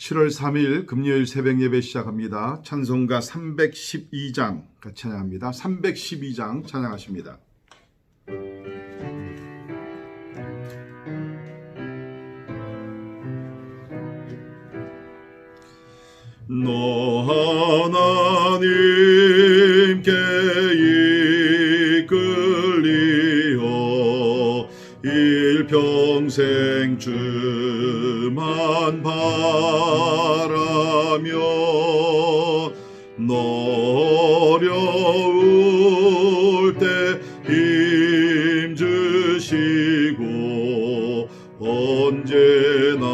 7월 3일 금요일 새벽 예배 시작합니다. 찬송가 312장 같이 찬양합니다. 312장 찬양하십니다. 너 하나님께 이끌리어 일평생 주만 바라며 어려울 때 힘 주시고 언제나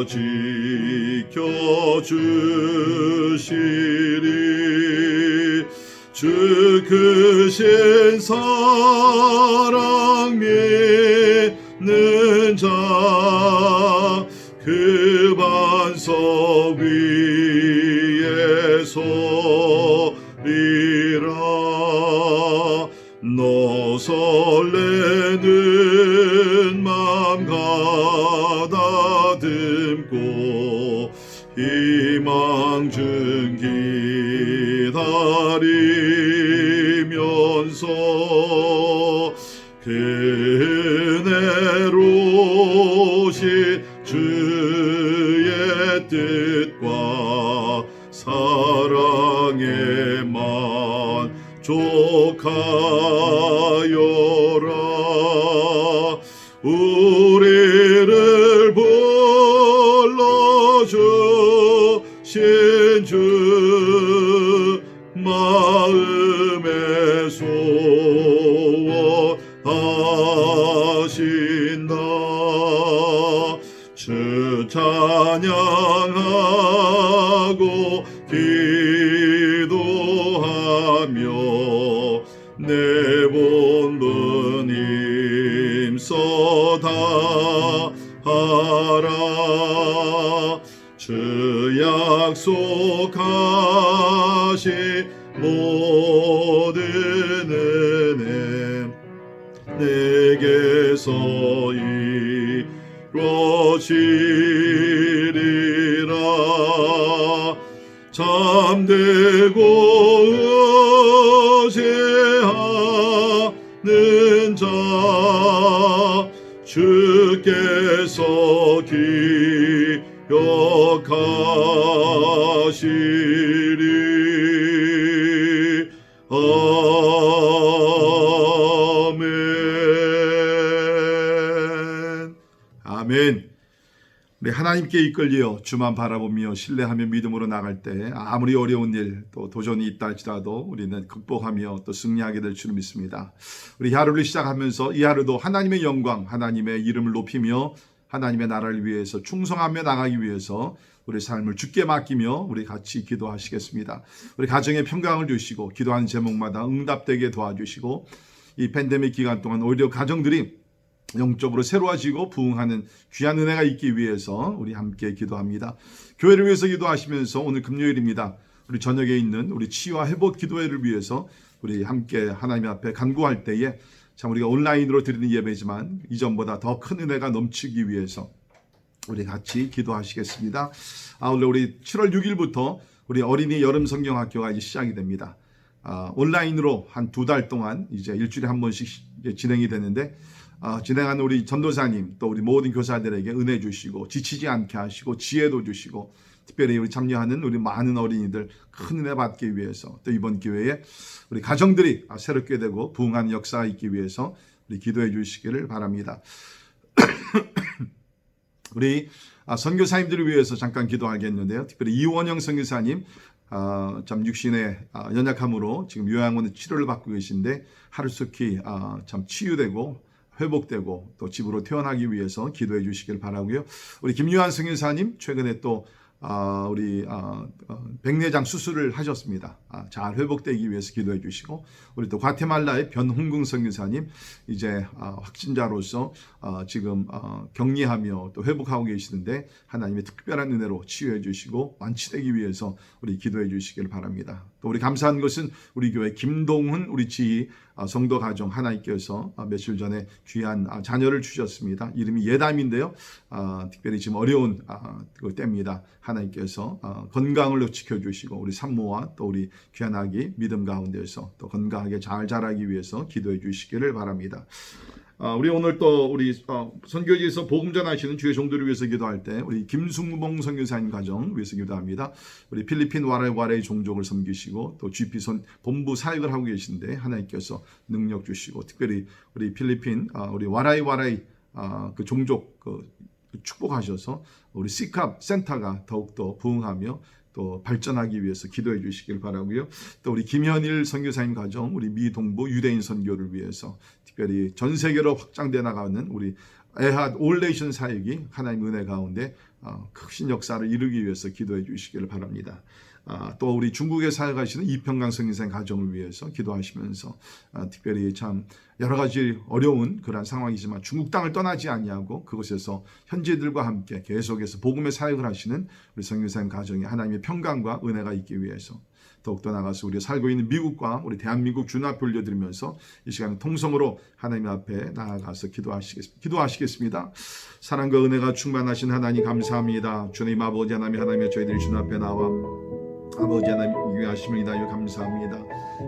지켜주시리. 주 크신 사랑 믿는 자 그 반석 위에 서리라. 너 설레는 맘 가다듬고 희망 중 기다리면서 그네로신 주의 뜻과 사랑에 만족하여라. 우리를 불러주신 주 마음에 소원하신다. 주 찬양하고 기도하며 내 본분 힘써 다하라. 주 약속하신 모든 은혜 내게서 이루어지리라. 잠들고 의지하는 자 주께서 기억하시리. 아멘. 아멘. 우리 하나님께 이끌려 주만 바라보며 신뢰하며 믿음으로 나갈 때 아무리 어려운 일 또 도전이 있다 할지라도 우리는 극복하며 또 승리하게 될 줄 믿습니다. 우리 하루를 시작하면서 이 하루도 하나님의 영광, 하나님의 이름을 높이며 하나님의 나라를 위해서 충성하며 나가기 위해서 우리 삶을 주께 맡기며 우리 같이 기도하시겠습니다. 우리 가정에 평강을 주시고 기도하는 제목마다 응답되게 도와주시고 이 팬데믹 기간 동안 오히려 가정들이 영적으로 새로워지고 부흥하는 귀한 은혜가 있기 위해서 우리 함께 기도합니다. 교회를 위해서 기도하시면서 오늘 금요일입니다. 우리 저녁에 있는 우리 치유와 회복 기도회를 위해서 우리 함께 하나님 앞에 간구할 때에 참 우리가 온라인으로 드리는 예배지만 이전보다 더 큰 은혜가 넘치기 위해서 우리 같이 기도하시겠습니다. 오늘 우리 7월 6일부터 우리 어린이 여름 성경학교가 이제 시작이 됩니다. 온라인으로 한 2달 동안 이제 일주일에 한 번씩 진행이 되는데 진행하는 우리 전도사님 또 우리 모든 교사들에게 은혜 주시고 지치지 않게 하시고 지혜도 주시고 특별히 우리 참여하는 우리 많은 어린이들 큰 은혜 받기 위해서 또 이번 기회에 우리 가정들이 새롭게 되고 부흥하는 역사가 있기 위해서 우리 기도해 주시기를 바랍니다. 우리 선교사님들을 위해서 잠깐 기도하겠는데요. 특별히 이원영 선교사님 참 육신의 연약함으로 지금 요양원에 치료를 받고 계신데 하루속히 참 치유되고 회복되고 또 집으로 퇴원하기 위해서 기도해 주시길 바라고요. 우리 김유한 선교사님 최근에 또 우리 백내장 수술을 하셨습니다. 잘 회복되기 위해서 기도해 주시고 우리 또 과테말라의 변홍궁 선교사님 이제 확진자로서 지금 격리하며 또 회복하고 계시는데 하나님의 특별한 은혜로 치유해 주시고 완치되기 위해서 우리 기도해 주시길 바랍니다. 또 우리 감사한 것은 우리 교회 김동훈 우리 지휘 성도 가정 하나님께서 며칠 전에 귀한 자녀를 주셨습니다. 이름이 예담인데요. 특별히 지금 어려운 그 때입니다. 하나님께서 건강을 지켜주시고 우리 산모와 또 우리 귀한 아기 믿음 가운데서 또 건강하게 잘 자라기 위해서 기도해 주시기를 바랍니다. 우리 오늘 또 우리 선교지에서 복음 전하시는 주의 종들을 위해서 기도할 때 우리 김승봉 선교사님 가정 위해서 기도합니다. 우리 필리핀 와라이 종족을 섬기시고 또 GP 본부 사역을 하고 계신데 하나님께서 능력 주시고 특별히 우리 필리핀 우리 와라이 그 종족 축복하셔서 우리 시캅 센터가 더욱더 부흥하며 또 발전하기 위해서 기도해 주시길 바라고요. 또 우리 김현일 선교사님 가정 우리 미 동부 유대인 선교를 위해서 특별히 전 세계로 확장돼 나가는 우리 에핫 올레이션 사역이 하나님 은혜 가운데 크신 역사를 이루기 위해서 기도해 주시기를 바랍니다. 또 우리 중국에 사역하시는 이평강 선교사님 가정을 위해서 기도하시면서 특별히 참 여러 가지 어려운 그런 상황이지만 중국 땅을 떠나지 아니하고 그곳에서 현지들과 함께 계속해서 복음의 사역을 하시는 우리 선교사님 가정에 하나님의 평강과 은혜가 있기 위해서 더욱더 나가서 우리가 살고 있는 미국과 우리 대한민국 주님 앞에 올려드리면서 이 시간 통성으로 하나님 앞에 나아가서 기도하시겠습니다. 사랑과 은혜가 충만하신 하나님 감사합니다. 주님 아버지 하나님의 저희들이 주님 앞에 나와 아버지 하나님 위하심을 인하여 감사합니다.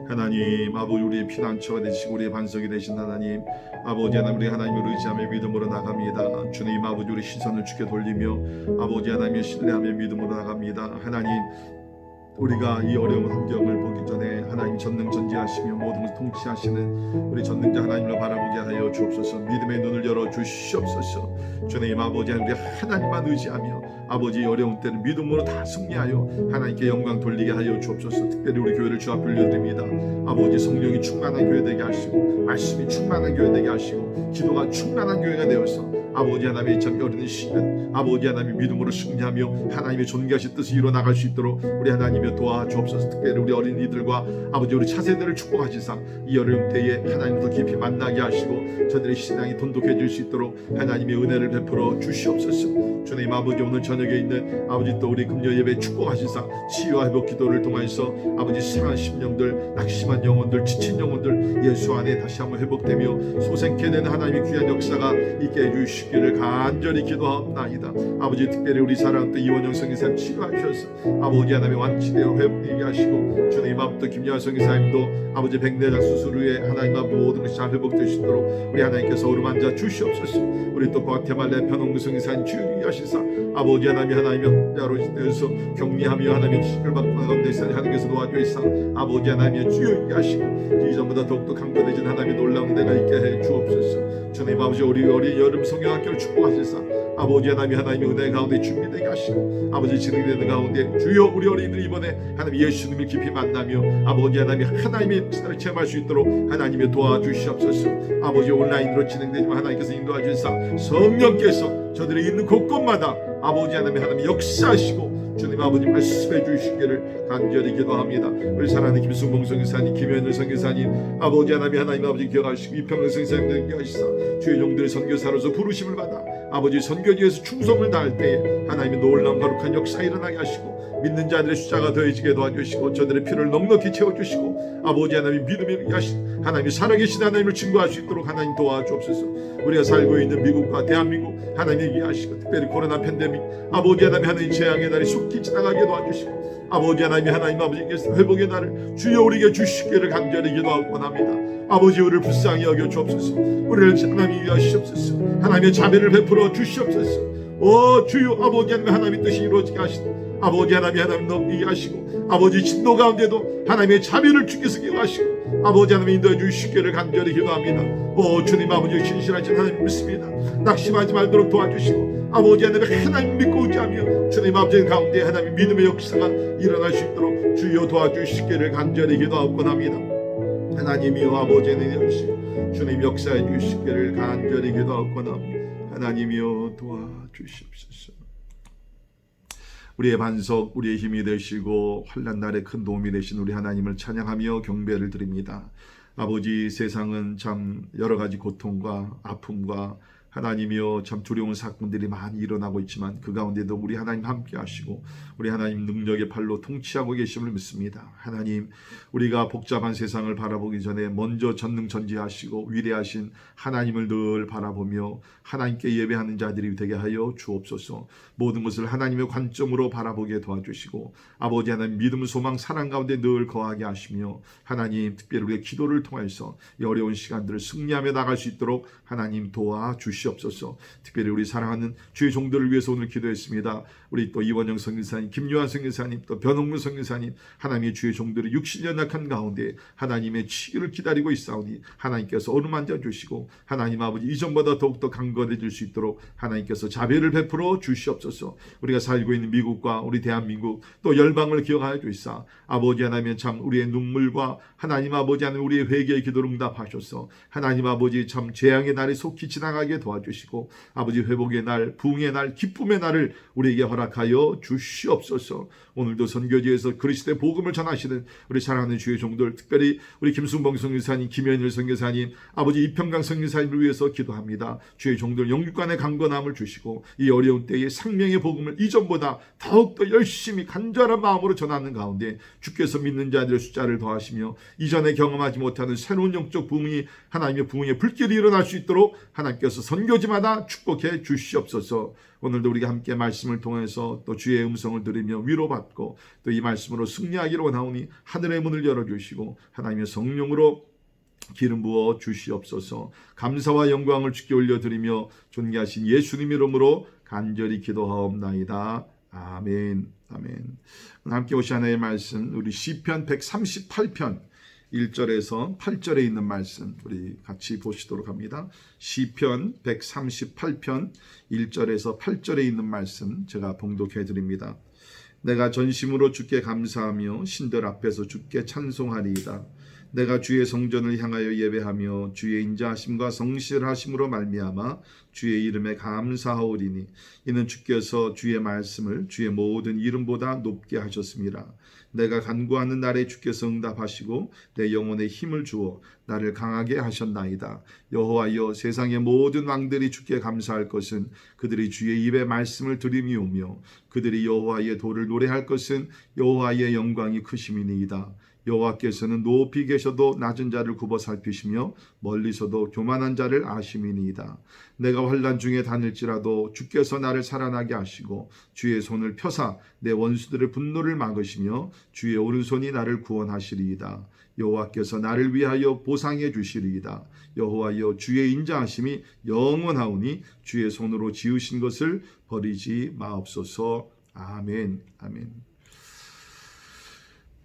하나님 아버지 우리의 피난처가 되시고 우리의 반석이 되신 하나님 아버지 하나님 우리 하나님을 의지하며 믿음으로 나갑니다. 주님 아버지 우리 시선을 주께 돌리며 아버지 하나님의 신뢰하며 믿음으로 나갑니다. 하나님 우리가 이 어려운 환경을 보기 전에 하나님 전능전지하시며 모든 것을 통치하시는 우리 전능자 하나님을 바라보게 하여 주옵소서. 믿음의 눈을 열어 주시옵소서. 주님 아버지 하나님 우리 하나님만 의지하며 아버지 어려운 때는 믿음으로 다 승리하여 하나님께 영광 돌리게 하여 주옵소서. 특별히 우리 교회를 주 앞에 올려드립니다. 아버지 성령이 충만한 교회 되게 하시고 말씀이 충만한 교회 되게 하시고 기도가 충만한 교회가 되어서 아버지 하나님의 참 어린 시간 아버지 하나님의 믿음으로 승리하며 하나님의 존귀하신 뜻을 이뤄나갈 수 있도록 우리 하나님의 도와주옵소서. 특별히 우리 어린이들과 아버지 우리 차세대를 축복하시사 이 어려운 때에 하나님을 더 깊이 만나게 하시고 저들의 신앙이 돈독해질 수 있도록 하나님의 은혜를 베풀어 주시옵소서. 주님 아버지 오늘 저녁에 있는 아버지 또 우리 금요 예배 축복하시사 치유와 회복 기도를 통해서 아버지 상한 심령들 낙심한 영혼들 지친 영혼들 예수 안에 다시 한번 회복되며 소생케 되는 하나님의 귀한 역사가 있게 해주시기를 간절히 기도하옵나이다. 아버지 특별히 우리 사랑하는 이원영 선교사님 치료하셔서 아버지 하나님의 완치되어 회복되게 하시고 주님 앞부터 김여하 선교사님도 아버지 백내장 수술 후에 하나님 앞 모든 것이 잘 회복되시도록 우리 하나님께서 어루만져 주시옵소서. 우리 또 과테말레 편홍구 선교사님 주의 하시사 아버지 하나님의 혼자로 되어서 격리하며 하나님의 지식을 받고 가운데 하나님께서 도와주시사 아버지 하나님의 주의 하시고 이전보다 더욱더 강건해진 하나님의 놀라운 은혜가 있게 해 주옵소서. 주님 아버지 우리 어린 여름 성경학교를 축복하시사 아버지 하나님의 은혜 가운데 준비되게 하시고 아버지 진행되는 가운데 주여 우리 어린이들 이번에 하나님 예수님을 깊이 만나며 아버지 하나님의 진화를 체험할 수 있도록 하나님의 도와주시옵소서. 아버지 온라인으로 진행되지만 하나님께서 인도하시사 성령께서 저들이 있는 곳곳마다 아버지 하나님 역사하시고 주님 아버지 말씀해 주시기를 간절히 기도합니다. 우리 사랑하는 김승봉 선교사님 김현일 선교사님 아버지 하나님 아버지 기억하시고 이평강 선교사님 기억하시사 주의 종들의 선교사로서 부르심을 받아 아버지 선교지에서 충성을 다할 때에 하나님의 놀라운 거룩한 역사 일어나게 하시고 믿는 자들의 숫자가 더해지게 도와주시고 저들의 피를 넉넉히 채워주시고 아버지 하나님 믿음이 하신 하나님이 살아계신 하나님을 증거할 수 있도록 하나님 도와주옵소서. 우리가 살고 있는 미국과 대한민국 하나님 위하시고 특별히 코로나 팬데믹 아버지 하나님 재앙의 날이 속히 지나가게 도와주시고 아버지 하나님 아버지께서 회복의 날을 주여 우리에게 주시기를 간절히 기도하옵나이다. 아버지 우리를 불쌍히 여겨 주옵소서. 우리를 하나님 위하시옵소서. 하나님의 자비를 베풀어 주시옵소서. 주여 아버지 하나님의 뜻이 이루어지게 하시고 아버지 하나님 넘기게 하시고 아버지 진노 가운데도 하나님의 자비를 주께서 기억하시고 아버지 하나님 인도해 주시기를 간절히 기도합니다. 주님 아버지 신실하신 하나님 믿습니다. 낙심하지 말도록 도와주시고 아버지 하나님 믿고 의지하며 주님 아버지 가운데 하나님 믿음의 역사가 일어날 수 있도록 주여 도와주시기를 간절히 기도하옵나이다. 하나님이여 아버지 내려주시고 주님 역사해 주시기를 간절히 기도하옵나이다. 하나님이여 도와주십시오. 우리의 반석 우리의 힘이 되시고 환난 날에 큰 도움이 되신 우리 하나님을 찬양하며 경배를 드립니다. 아버지 세상은 참 여러 가지 고통과 아픔과 하나님이여, 참 두려운 사건들이 많이 일어나고 있지만 그 가운데도 우리 하나님 함께 하시고 우리 하나님 능력의 팔로 통치하고 계심을 믿습니다. 하나님, 우리가 복잡한 세상을 바라보기 전에 먼저 전능전지하시고 위대하신 하나님을 늘 바라보며 하나님께 예배하는 자들이 되게 하여 주옵소서. 모든 것을 하나님의 관점으로 바라보게 도와주시고 아버지 하나님, 믿음, 소망, 사랑 가운데 늘 거하게 하시며 하나님, 특별히 우리의 기도를 통해서 이 어려운 시간들을 승리하며 나갈 수 있도록 하나님 도와주시옵소서. 특별히 우리 사랑하는 주의 종들을 위해서 오늘 기도했습니다. 우리 또 이원영 선교사님, 김요한 선교사님, 또 변홍문 선교사님, 하나님의 주의 종들이 육신이 연약한 가운데 하나님의 치유를 기다리고 있사오니 하나님께서 어루만져 주시고 하나님 아버지, 이전보다 더욱더 강건해질 수 있도록 하나님께서 자비를 베풀어 주시옵소서. 우리가 살고 있는 미국과 우리 대한민국 또 열방을 기억하여 주시사 아버지 하나님, 참 우리의 눈물과 하나님 아버지 하나님, 우리의 회개의 기도를 응답하셔서 하나님 아버지, 참 재앙의 날이 속히 지나가게 도와주시고 아버지, 회복의 날, 부흥의 날, 기쁨의 날을 우리에게 허락하여 주시옵소서. 오늘도 선교지에서 그리스도의 복음을 전하시는 우리 사랑하는 주의 종들, 특별히 우리 김순봉 선교사님, 김현일 선교사님, 아버지 이평강 선교사님을 위해서 기도합니다. 주의 종들 영육간의 강건함을 주시고 이 어려운 때에 생명의 복음을 이전보다 더욱더 열심히 간절한 마음으로 전하는 가운데 주께서 믿는 자들의 숫자를 더하시며 이전에 경험하지 못하는 새로운 영적 부흥이, 하나님의 부흥의 불길이 일어날 수 있도록 하나님께서 선교지마다 축복해 주시옵소서. 오늘도 우리가 함께 말씀을 통해서 또 주의 음성을 들으며 위로받고 또 이 말씀으로 승리하기로 원하오니 하늘의 문을 열어주시고 하나님의 성령으로 기름 부어 주시옵소서. 감사와 영광을 주께 올려드리며 존귀하신 예수님 이름으로 간절히 기도하옵나이다. 아멘. 아멘. 함께 오시 하나의 말씀, 우리 시편 138편 1절에서 8절에 있는 말씀 우리 같이 보시도록 합니다. 시편 138편 1절에서 8절에 있는 말씀 제가 봉독해 드립니다. 내가 전심으로 주께 감사하며 신들 앞에서 주께 찬송하리이다. 내가 주의 성전을 향하여 예배하며 주의 인자하심과 성실하심으로 말미암아 주의 이름에 감사하오리니 이는 주께서 주의 말씀을 주의 모든 이름보다 높게 하셨습니다. 내가 간구하는 날에 주께서 응답하시고 내 영혼에 힘을 주어 나를 강하게 하셨나이다. 여호와여, 세상의 모든 왕들이 주께 감사할 것은 그들이 주의 입에 말씀을 들음이오며 그들이 여호와의 도를 노래할 것은 여호와의 영광이 크심이니이다. 여호와께서는 높이 계셔도 낮은 자를 굽어 살피시며 멀리서도 교만한 자를 아심이니이다. 내가 환난 중에 다닐지라도 주께서 나를 살아나게 하시고 주의 손을 펴사 내 원수들의 분노를 막으시며 주의 오른손이 나를 구원하시리이다. 여호와께서 나를 위하여 보상해 주시리이다. 여호와여, 주의 인자하심이 영원하오니 주의 손으로 지으신 것을 버리지 마옵소서. 아멘. 아멘.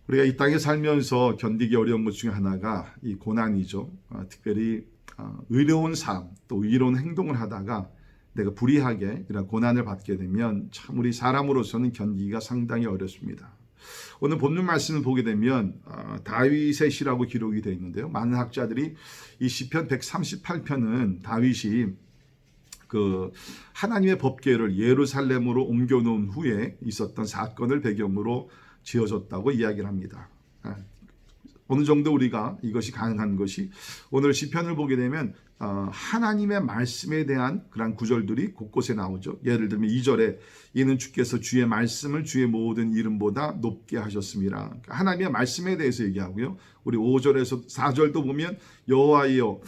우리가 이 땅에 살면서 견디기 어려운 것 중에 하나가 이 고난이죠. 특별히 의로운 삶, 또 의로운 행동을 하다가 내가 불의하게 이런 고난을 받게 되면 참 우리 사람으로서는 견디기가 상당히 어렵습니다. 오늘 본문 말씀을 보게 되면 다윗의 시라고 기록이 되어 있는데요. 많은 학자들이 이 시편 138편은 다윗이 그 하나님의 법궤를 예루살렘으로 옮겨놓은 후에 있었던 사건을 배경으로 지어졌다고 이야기를 합니다. 어느 정도 우리가 이것이 가능한 것이 오늘 시편을 보게 되면 하나님의 말씀에 대한 그런 구절들이 곳곳에 나오죠. 예를 들면 2절에 이는 주께서 주의 말씀을 주의 모든 이름보다 높게 하셨습니다. 하나님의 말씀에 대해서 얘기하고요. 우리 5절에서 4절도 보면 여호와여,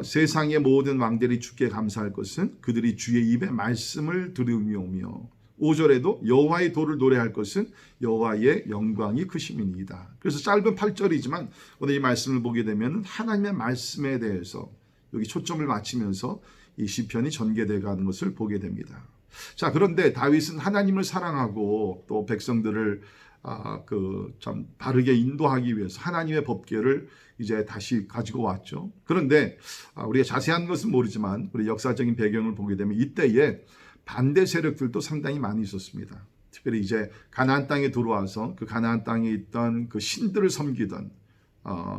세상의 모든 왕들이 주께 감사할 것은 그들이 주의 입에 말씀을 들으며오며 5절에도 여호와의 도를 노래할 것은 여호와의 영광이 크심이니이다. 그래서 짧은 8절이지만 오늘 이 말씀을 보게 되면 하나님의 말씀에 대해서 여기 초점을 맞추면서 이 시편이 전개되어 가는 것을 보게 됩니다. 자, 그런데 다윗은 하나님을 사랑하고 또 백성들을 참 바르게 인도하기 위해서 하나님의 법궤를 이제 다시 가지고 왔죠. 그런데 우리가 자세한 것은 모르지만 우리 역사적인 배경을 보게 되면 이때에 반대 세력들도 상당히 많이 있었습니다. 특별히 이제 가나안 땅에 들어와서 그 가나안 땅에 있던 그 신들을 섬기던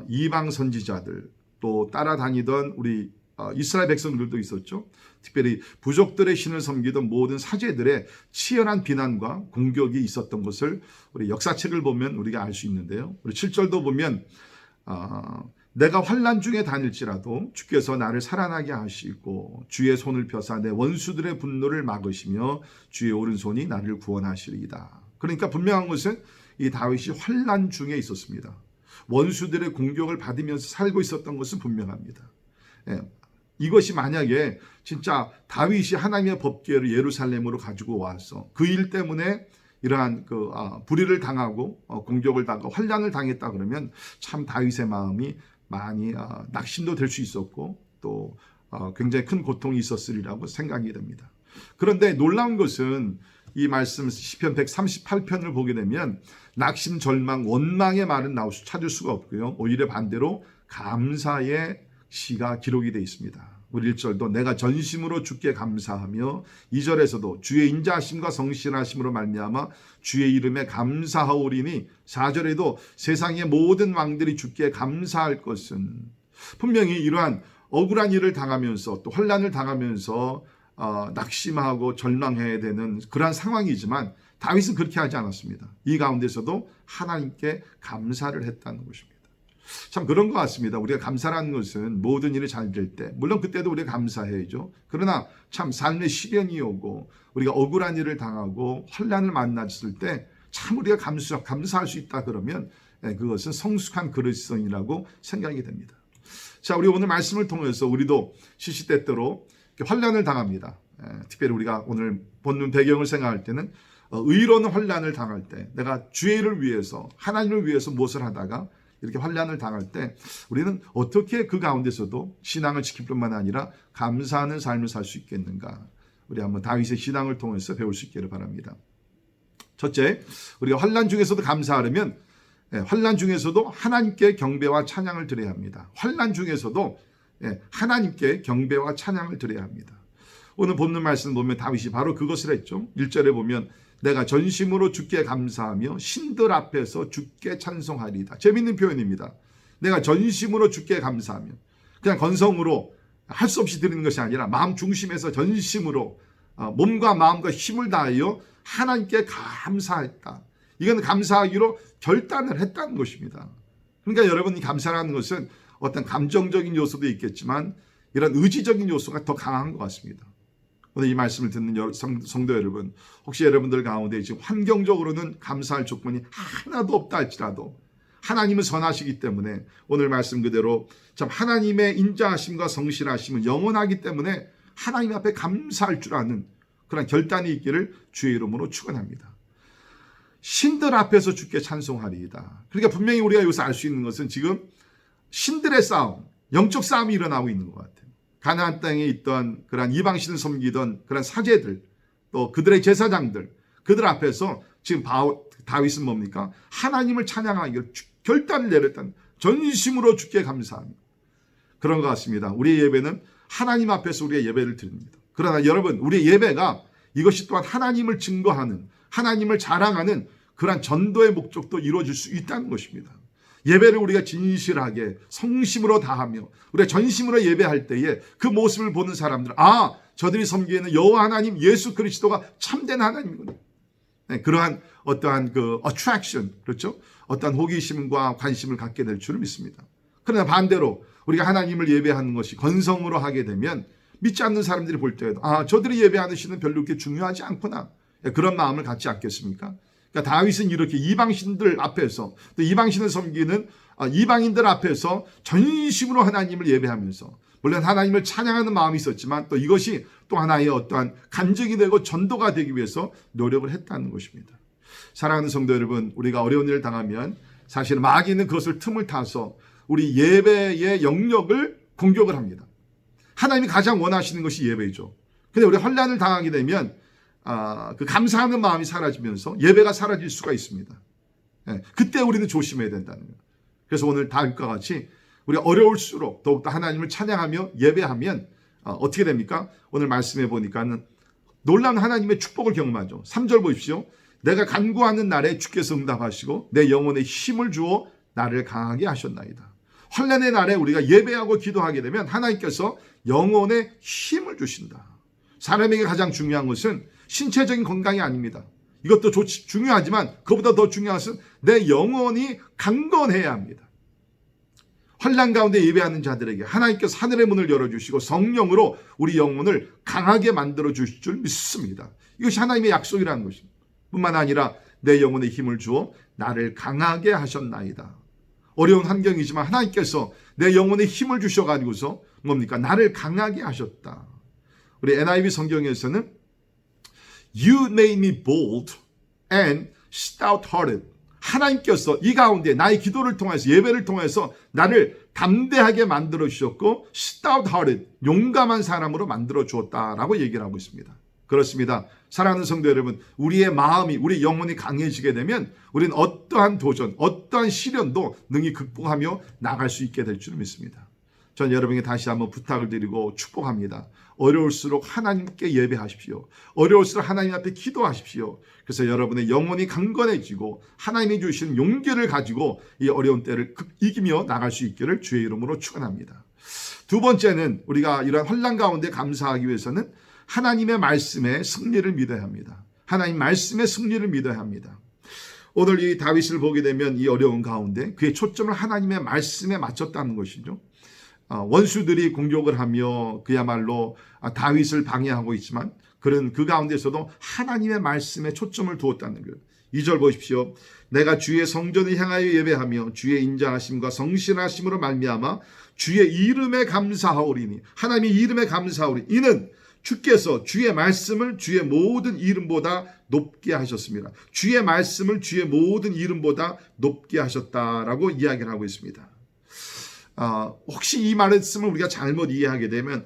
이방 선지자들, 또 따라다니던 우리 이스라엘 백성들도 있었죠. 특별히 부족들의 신을 섬기던 모든 사제들의 치열한 비난과 공격이 있었던 것을 우리 역사책을 보면 우리가 알 수 있는데요. 우리 7절도 보면 내가 환난 중에 다닐지라도 주께서 나를 살아나게 하시고 주의 손을 펴사 내 원수들의 분노를 막으시며 주의 오른손이 나를 구원하시리이다. 그러니까 분명한 것은 이 다윗이 환난 중에 있었습니다. 원수들의 공격을 받으면서 살고 있었던 것은 분명합니다. 이것이 만약에 진짜 다윗이 하나님의 법궤를 예루살렘으로 가지고 와서 그 일 때문에 이러한 불의를 당하고 공격을 당하고 환난을 당했다 그러면 참 다윗의 마음이 많이 낙심도 될 수 있었고 또 굉장히 큰 고통이 있었으리라고 생각이 됩니다. 그런데 놀라운 것은 이 말씀 시편 138편을 보게 되면 낙심, 절망, 원망의 말은 찾을 수가 없고요. 오히려 반대로 감사의 시가 기록이 되어 있습니다. 우리 1절도 내가 전심으로 주께 감사하며 2절에서도 주의 인자하심과 성실하심으로 말미암아 주의 이름에 감사하오리니 4절에도 세상의 모든 왕들이 주께 감사할 것은 분명히 이러한 억울한 일을 당하면서 또 환난을 당하면서 낙심하고 절망해야 되는 그러한 상황이지만 다윗은 그렇게 하지 않았습니다. 이 가운데서도 하나님께 감사를 했다는 것입니다. 참 그런 것 같습니다. 우리가 감사라는 것은 모든 일이 잘 될 때 물론 그때도 우리가 감사해야죠. 그러나 참 삶의 시련이 오고 우리가 억울한 일을 당하고 환난을 만났을 때 참 우리가 감사할 수 있다 그러면 그것은 성숙한 그리스도인이라고 생각이 됩니다. 자, 우리 오늘 말씀을 통해서 우리도 시시때때로 환난을 당합니다. 특별히 우리가 오늘 본문 배경을 생각할 때는 의로운 환난을 당할 때 내가 주의 일을 위해서 하나님을 위해서 무엇을 하다가 이렇게 환난을 당할 때 우리는 어떻게 그 가운데서도 신앙을 지킬 뿐만 아니라 감사하는 삶을 살 수 있겠는가? 우리 한번 다윗의 신앙을 통해서 배울 수 있기를 바랍니다. 첫째, 우리가 환난 중에서도 감사하려면 환난 중에서도 하나님께 경배와 찬양을 드려야 합니다. 환난 중에서도 하나님께 경배와 찬양을 드려야 합니다. 오늘 본문 말씀 보면 다윗이 바로 그것을 했죠. 1절에 보면 내가 전심으로 주께 감사하며 신들 앞에서 주께 찬송하리이다. 재미있는 표현입니다. 내가 전심으로 주께 감사하며 그냥 건성으로 할 수 없이 드리는 것이 아니라 마음 중심에서 전심으로 몸과 마음과 힘을 다하여 하나님께 감사했다. 이건 감사하기로 결단을 했다는 것입니다. 그러니까 여러분, 감사라는 것은 어떤 감정적인 요소도 있겠지만 이런 의지적인 요소가 더 강한 것 같습니다. 오늘 이 말씀을 듣는 성도 여러분, 혹시 여러분들 가운데 지금 환경적으로는 감사할 조건이 하나도 없다 할지라도 하나님은 선하시기 때문에 오늘 말씀 그대로 참 하나님의 인자하심과 성실하심은 영원하기 때문에 하나님 앞에 감사할 줄 아는 그런 결단이 있기를 주의 이름으로 축원합니다. 신들 앞에서 주께 찬송하리이다. 그러니까 분명히 우리가 여기서 알 수 있는 것은 지금 신들의 싸움, 영적 싸움이 일어나고 있는 것 같아요. 가나안 땅에 있던 그런 이방신을 섬기던 그런 사제들, 또 그들의 제사장들, 그들 앞에서 지금 다윗은 뭡니까? 하나님을 찬양하기를 결단을 내렸다는, 전심으로 주께 감사합니다. 그런 것 같습니다. 우리의 예배는 하나님 앞에서 우리의 예배를 드립니다. 그러나 여러분, 우리의 예배가 이것이 또한 하나님을 증거하는, 하나님을 자랑하는 그러한 전도의 목적도 이루어질 수 있다는 것입니다. 예배를 우리가 진실하게 성심으로 다하며 우리가 전심으로 예배할 때에 그 모습을 보는 사람들, 저들이 섬기는 여호와 하나님 예수 그리스도가 참된 하나님이구나. 그러한 어떠한 attraction, 그렇죠? 어떠한 호기심과 관심을 갖게 될 줄을 믿습니다. 그러나 반대로 우리가 하나님을 예배하는 것이 건성으로 하게 되면 믿지 않는 사람들이 볼 때에도 저들이 예배하는 신은 별로 그렇게 중요하지 않구나, 그런 마음을 갖지 않겠습니까? 그러니까 다윗은 이렇게 이방신들 앞에서, 또 이방신을 섬기는 이방인들 앞에서 전심으로 하나님을 예배하면서, 물론 하나님을 찬양하는 마음이 있었지만 또 이것이 또 하나의 어떠한 간증이 되고 전도가 되기 위해서 노력을 했다는 것입니다. 사랑하는 성도 여러분, 우리가 어려운 일을 당하면 사실 마귀는 그것을 틈을 타서 우리 예배의 영역을 공격을 합니다. 하나님이 가장 원하시는 것이 예배이죠. 근데 우리 환난을 당하게 되면 그 감사하는 마음이 사라지면서 예배가 사라질 수가 있습니다. 그때 우리는 조심해야 된다는 거예요. 그래서 오늘 다윗과 같이 우리가 어려울수록 더욱더 하나님을 찬양하며 예배하면 어떻게 됩니까? 오늘 말씀해 보니까는 놀라운 하나님의 축복을 경험하죠. 3절 보십시오. 내가 간구하는 날에 주께서 응답하시고 내 영혼에 힘을 주어 나를 강하게 하셨나이다. 환난의 날에 우리가 예배하고 기도하게 되면 하나님께서 영혼에 힘을 주신다. 사람에게 가장 중요한 것은 신체적인 건강이 아닙니다. 이것도 중요하지만 그보다 더 중요한 것은 내 영혼이 강건해야 합니다. 환난 가운데 예배하는 자들에게 하나님께서 하늘의 문을 열어주시고 성령으로 우리 영혼을 강하게 만들어 주실 줄 믿습니다. 이것이 하나님의 약속이라는 것입니다. 뿐만 아니라 내 영혼에 힘을 주어 나를 강하게 하셨나이다. 어려운 환경이지만 하나님께서 내 영혼에 힘을 주셔가지고서 뭡니까? 나를 강하게 하셨다. 우리 NIV 성경에서는 You made me bold and stout-hearted. 하나님께서 이 가운데 나의 기도를 통해서 예배를 통해서 나를 담대하게 만들어 주셨고 stout-hearted, 용감한 사람으로 만들어 주었다라고 얘기를 하고 있습니다. 그렇습니다. 사랑하는 성도 여러분, 우리의 마음이, 우리 영혼이 강해지게 되면 우리는 어떠한 도전, 어떠한 시련도 능히 극복하며 나갈 수 있게 될 줄 믿습니다. 전 여러분에게 다시 한번 부탁을 드리고 축복합니다. 어려울수록 하나님께 예배하십시오. 어려울수록 하나님 앞에 기도하십시오. 그래서 여러분의 영혼이 강건해지고 하나님이 주신 용기를 가지고 이 어려운 때를 이기며 나갈 수 있기를 주의 이름으로 축원합니다. 두 번째는 우리가 이러한 환난 가운데 감사하기 위해서는 하나님의 말씀에 승리를 믿어야 합니다. 하나님 말씀의 승리를 믿어야 합니다. 오늘 이 다윗을 보게 되면 이 어려운 가운데 그의 초점을 하나님의 말씀에 맞췄다는 것이죠. 원수들이 공격을 하며 그야말로 다윗을 방해하고 있지만 그는 그 가운데서도 하나님의 말씀에 초점을 두었다는 거예요. 2절 보십시오. 내가 주의 성전을 향하여 예배하며 주의 인자하심과 성실하심으로 말미암아 주의 이름에 감사하오리니. 하나님의 이름에 감사하오리. 이는 주께서 주의 말씀을 주의 모든 이름보다 높게 하셨습니다. 주의 말씀을 주의 모든 이름보다 높게 하셨다라고 이야기를 하고 있습니다. 혹시 이 말씀을 우리가 잘못 이해하게 되면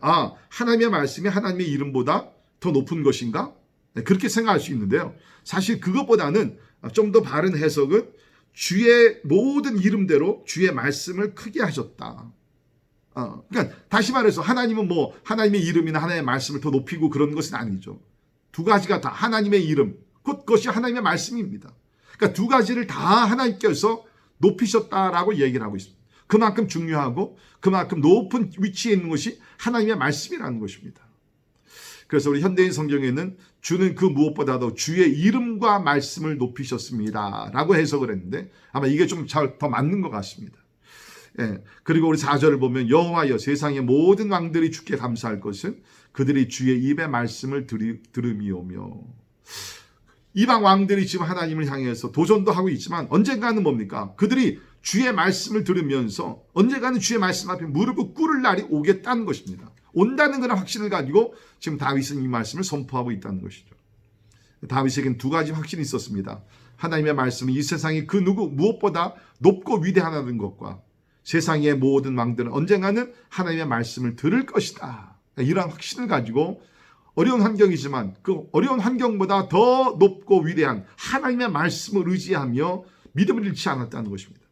하나님의 말씀이 하나님의 이름보다 더 높은 것인가? 네, 그렇게 생각할 수 있는데요. 사실 그것보다는 좀 더 바른 해석은 주의 모든 이름대로 주의 말씀을 크게 하셨다. 그러니까 다시 말해서 하나님은 뭐 하나님의 이름이나 하나님의 말씀을 더 높이고 그런 것은 아니죠. 두 가지가 다 하나님의 이름, 그것이 하나님의 말씀입니다. 그러니까 두 가지를 다 하나님께서 높이셨다라고 얘기를 하고 있습니다. 그만큼 중요하고 그만큼 높은 위치에 있는 것이 하나님의 말씀이라는 것입니다. 그래서 우리 현대인 성경에는 주는 그 무엇보다도 주의 이름과 말씀을 높이셨습니다 라고 해석을 했는데 아마 이게 좀 잘 더 맞는 것 같습니다. 예, 그리고 우리 4절을 보면 여호와여 세상의 모든 왕들이 주께 감사할 것은 그들이 주의 입의 말씀을 들음이오며. 이방 왕들이 지금 하나님을 향해서 도전도 하고 있지만 언젠가는 뭡니까? 그들이 주의 말씀을 들으면서 언젠가는 주의 말씀 앞에 무릎을 꿇을 날이 오겠다는 것입니다. 온다는 그런 확신을 가지고 지금 다윗은 이 말씀을 선포하고 있다는 것이죠. 다윗에게는 두 가지 확신이 있었습니다. 하나님의 말씀은 이 세상이 그 누구 무엇보다 높고 위대하다는 것과 세상의 모든 왕들은 언젠가는 하나님의 말씀을 들을 것이다. 이러한 확신을 가지고 어려운 환경이지만 그 어려운 환경보다 더 높고 위대한 하나님의 말씀을 의지하며 믿음을 잃지 않았다는 것입니다.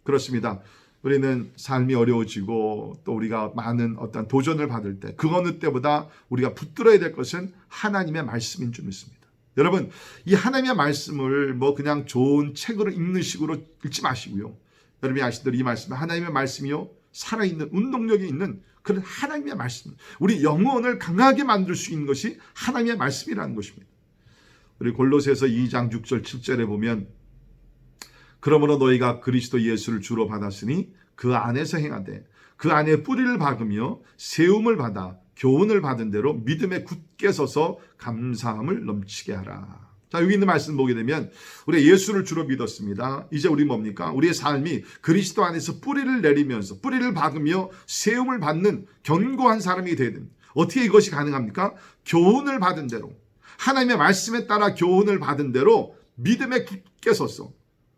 그렇습니다. 우리는 삶이 어려워지고 또 우리가 많은 어떤 도전을 받을 때 그 어느 때보다 우리가 붙들어야 될 것은 하나님의 말씀인 줄 믿습니다. 여러분, 이 하나님의 말씀을 뭐 그냥 좋은 책으로 읽는 식으로 읽지 마시고요. 여러분이 아시듯 이 말씀은 하나님의 말씀이요 살아있는 운동력이 있는 그런 하나님의 말씀, 우리 영혼을 강하게 만들 수 있는 것이 하나님의 말씀이라는 것입니다. 우리 골로새서 2장 6절 7절에 보면 그러므로 너희가 그리스도 예수를 주로 받았으니 그 안에서 행하되 그 안에 뿌리를 박으며 세움을 받아 교훈을 받은 대로 믿음에 굳게 서서 감사함을 넘치게 하라. 자, 여기 있는 말씀 보게 되면 우리 예수를 주로 믿었습니다. 이제 우리 뭡니까? 우리의 삶이 그리스도 안에서 뿌리를 내리면서 뿌리를 박으며 세움을 받는 견고한 사람이 되야 됩니다. 어떻게 이것이 가능합니까? 교훈을 받은 대로 하나님의 말씀에 따라 교훈을 받은 대로 믿음에 굳게 서서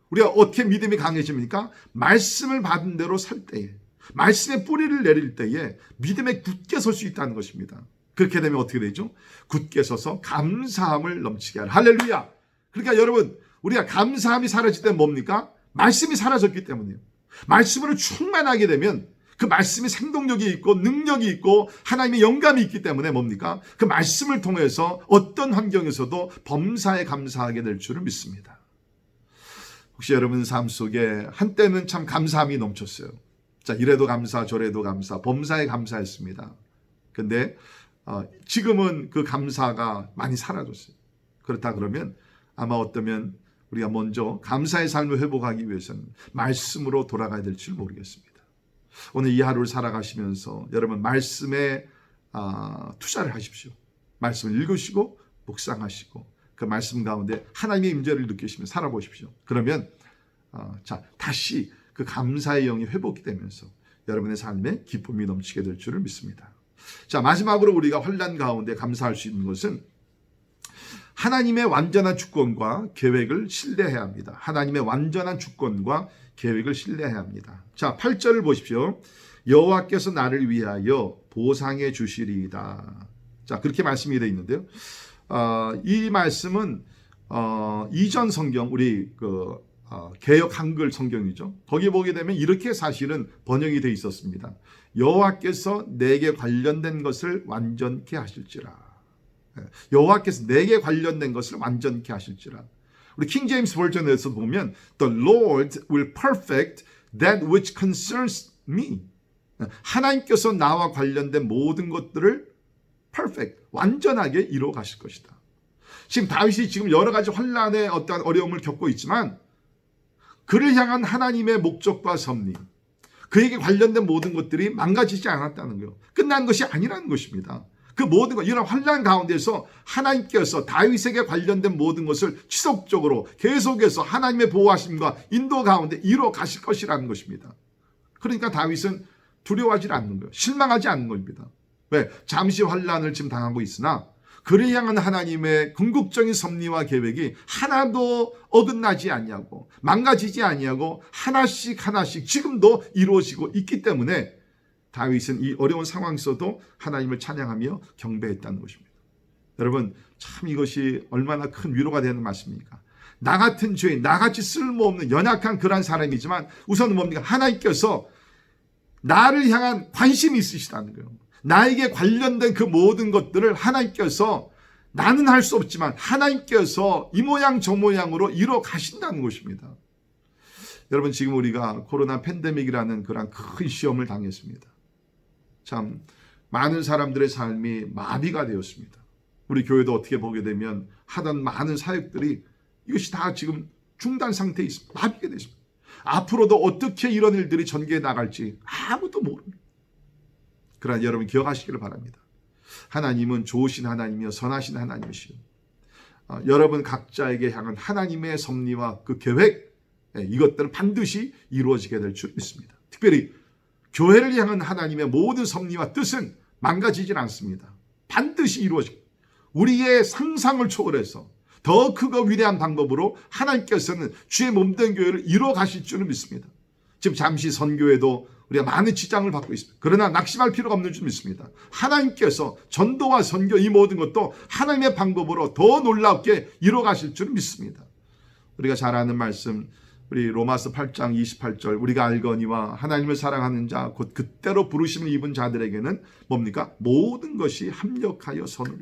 우리가 어떻게 믿음이 강해집니까? 말씀을 받은 대로 살 때에 말씀의 뿌리를 내릴 때에 믿음에 굳게 설 수 있다는 것입니다. 그렇게 되면 어떻게 되죠? 굳게 서서 감사함을 넘치게 하라. 할렐루야. 그러니까 여러분 우리가 감사함이 사라질 때는 뭡니까? 말씀이 사라졌기 때문이에요. 말씀으로 충만하게 되면 그 말씀이 생동력이 있고 능력이 있고 하나님의 영감이 있기 때문에 뭡니까? 그 말씀을 통해서 어떤 환경에서도 범사에 감사하게 될 줄을 믿습니다. 혹시 여러분 삶 속에 한때는 참 감사함이 넘쳤어요. 자, 이래도 감사 저래도 감사 범사에 감사했습니다. 근데 지금은 그 감사가 많이 사라졌어요. 그렇다 그러면 아마 어쩌면 우리가 먼저 감사의 삶을 회복하기 위해서는 말씀으로 돌아가야 될지 모르겠습니다. 오늘 이 하루를 살아가시면서 여러분 말씀에 투자를 하십시오. 말씀을 읽으시고 묵상하시고 그 말씀 가운데 하나님의 임재를 느끼시며 살아보십시오. 그러면 다시 그 감사의 영이 회복이 되면서 여러분의 삶에 기쁨이 넘치게 될 줄을 믿습니다. 자, 마지막으로 우리가 환난 가운데 감사할 수 있는 것은 하나님의 완전한 주권과 계획을 신뢰해야 합니다. 하나님의 완전한 주권과 계획을 신뢰해야 합니다. 자, 8절을 보십시오. 여호와께서 나를 위하여 보상해 주시리이다. 자, 그렇게 말씀이 되어 있는데요. 이 말씀은 이전 성경 우리 개역 한글 성경이죠. 거기 보게 되면 이렇게 사실은 번역이 되어 있었습니다. 여호와께서 내게 관련된 것을 완전케 하실지라. 여호와께서 내게 관련된 것을 완전케 하실지라. 우리 킹 제임스 버전에서 보면 The Lord will perfect that which concerns me. 하나님께서 나와 관련된 모든 것들을 perfect, 완전하게 이루어 가실 것이다. 지금 다윗이 지금 여러 가지 환난의 어떠한 어려움을 겪고 있지만 그를 향한 하나님의 목적과 섭리, 그에게 관련된 모든 것들이 망가지지 않았다는 거예요. 끝난 것이 아니라는 것입니다. 그 모든 것, 이런 환난 가운데서 하나님께서 다윗에게 관련된 모든 것을 지속적으로 계속해서 하나님의 보호하심과 인도 가운데 이루어 가실 것이라는 것입니다. 그러니까 다윗은 두려워하지 않는 거예요. 실망하지 않는 겁니다. 왜? 잠시 환난을 지금 당하고 있으나 그를 향한 하나님의 궁극적인 섭리와 계획이 하나도 어긋나지 아니하고 망가지지 아니하고 하나씩 하나씩 지금도 이루어지고 있기 때문에 다윗은 이 어려운 상황 속도 하나님을 찬양하며 경배했다는 것입니다. 여러분, 참 이것이 얼마나 큰 위로가 되는 말씀입니까? 나 같은 죄인, 나같이 쓸모없는 연약한 그런 사람이지만 우선은 뭡니까? 하나님께서 나를 향한 관심이 있으시다는 거예요. 나에게 관련된 그 모든 것들을 하나님께서 나는 할 수 없지만 하나님께서 이 모양 저 모양으로 이루어 가신다는 것입니다. 여러분, 지금 우리가 코로나 팬데믹이라는 그런 큰 시험을 당했습니다. 참 많은 사람들의 삶이 마비가 되었습니다. 우리 교회도 어떻게 보게 되면 하던 많은 사역들이 이것이 다 지금 중단 상태에 있습니다. 마비가 됐습니다. 앞으로도 어떻게 이런 일들이 전개해 나갈지 아무도 모릅니다. 그러나 여러분 기억하시기를 바랍니다. 하나님은 좋으신 하나님이요 선하신 하나님이시요. 여러분 각자에게 향한 하나님의 섭리와 그 계획, 이것들은 반드시 이루어지게 될 줄 믿습니다. 특별히 교회를 향한 하나님의 모든 섭리와 뜻은 망가지질 않습니다. 반드시 이루어지고 우리의 상상을 초월해서 더 크고 위대한 방법으로 하나님께서는 주의 몸된 교회를 이루어 가실 줄을 믿습니다. 지금 잠시 선교에도 우리가 많은 지장을 받고 있습니다. 그러나 낙심할 필요가 없는 줄 믿습니다. 하나님께서 전도와 선교 이 모든 것도 하나님의 방법으로 더 놀랍게 이루어 가실 줄 믿습니다. 우리가 잘 아는 말씀, 우리 로마서 8장 28절, 우리가 알거니와 하나님을 사랑하는 자 곧 그때로 부르심을 입은 자들에게는 뭡니까? 모든 것이 합력하여 선을,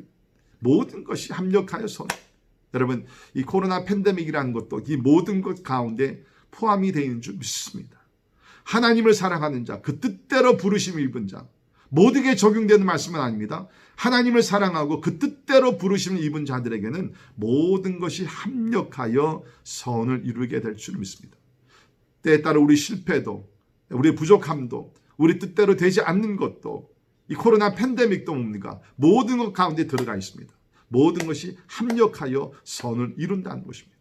모든 것이 합력하여 선을. 여러분, 이 코로나 팬데믹이라는 것도 이 모든 것 가운데 포함이 되어 있는 줄 믿습니다. 하나님을 사랑하는 자, 그 뜻대로 부르심을 입은 자, 모두에게 적용되는 말씀은 아닙니다. 하나님을 사랑하고 그 뜻대로 부르심을 입은 자들에게는 모든 것이 합력하여 선을 이루게 될 줄 믿습니다. 때에 따라 우리 실패도, 우리 부족함도, 우리 뜻대로 되지 않는 것도, 이 코로나 팬데믹도 뭡니까? 모든 것 가운데 들어가 있습니다. 모든 것이 합력하여 선을 이룬다는 것입니다.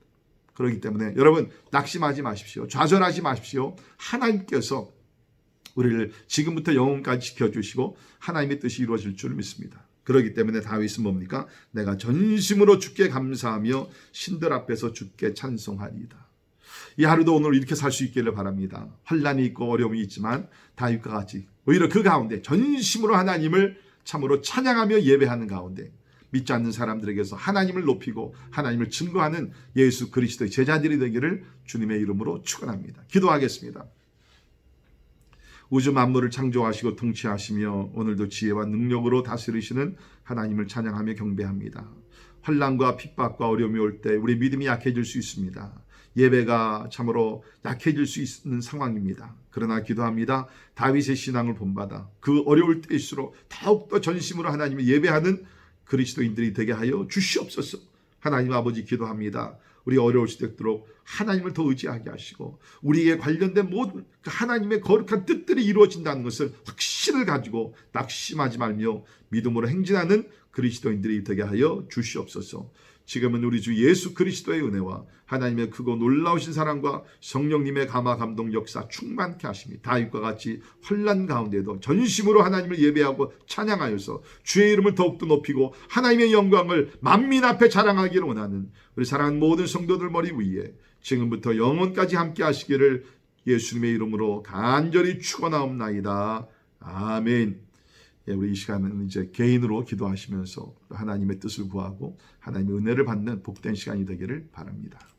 그렇기 때문에 여러분 낙심하지 마십시오. 좌절하지 마십시오. 하나님께서 우리를 지금부터 영원까지 지켜주시고 하나님의 뜻이 이루어질 줄 믿습니다. 그렇기 때문에 다윗은 뭡니까? 내가 전심으로 주께 감사하며 신들 앞에서 주께 찬송하리이다. 이 하루도 오늘 이렇게 살 수 있기를 바랍니다. 환난이 있고 어려움이 있지만 다윗과 같이 오히려 그 가운데 전심으로 하나님을 참으로 찬양하며 예배하는 가운데 믿지 않는 사람들에게서 하나님을 높이고 하나님을 증거하는 예수 그리스도의 제자들이 되기를 주님의 이름으로 축원합니다. 기도하겠습니다. 우주 만물을 창조하시고 통치하시며 오늘도 지혜와 능력으로 다스리시는 하나님을 찬양하며 경배합니다. 환난과 핍박과 어려움이 올 때 우리 믿음이 약해질 수 있습니다. 예배가 참으로 약해질 수 있는 상황입니다. 그러나 기도합니다. 다윗의 신앙을 본받아 그 어려울 때일수록 더욱더 전심으로 하나님을 예배하는 그리스도인들이 되게 하여 주시옵소서. 하나님 아버지 기도합니다. 우리 어려울 수 있도록 하나님을 더 의지하게 하시고 우리에게 관련된 모든 하나님의 거룩한 뜻들이 이루어진다는 것을 확신을 가지고 낙심하지 말며 믿음으로 행진하는 그리스도인들이 되게 하여 주시옵소서. 지금은 우리 주 예수 그리스도의 은혜와 하나님의 크고 놀라우신 사랑과 성령님의 감화 감동 역사 충만케 하심이 다윗과 같이 환난 가운데도 전심으로 하나님을 예배하고 찬양하여서 주의 이름을 더욱더 높이고 하나님의 영광을 만민 앞에 자랑하기를 원하는 우리 사랑하는 모든 성도들 머리 위에 지금부터 영원까지 함께 하시기를 예수님의 이름으로 간절히 축원하옵나이다. 아멘. 예, 우리 이 시간은 이제 개인으로 기도하시면서 하나님의 뜻을 구하고 하나님의 은혜를 받는 복된 시간이 되기를 바랍니다.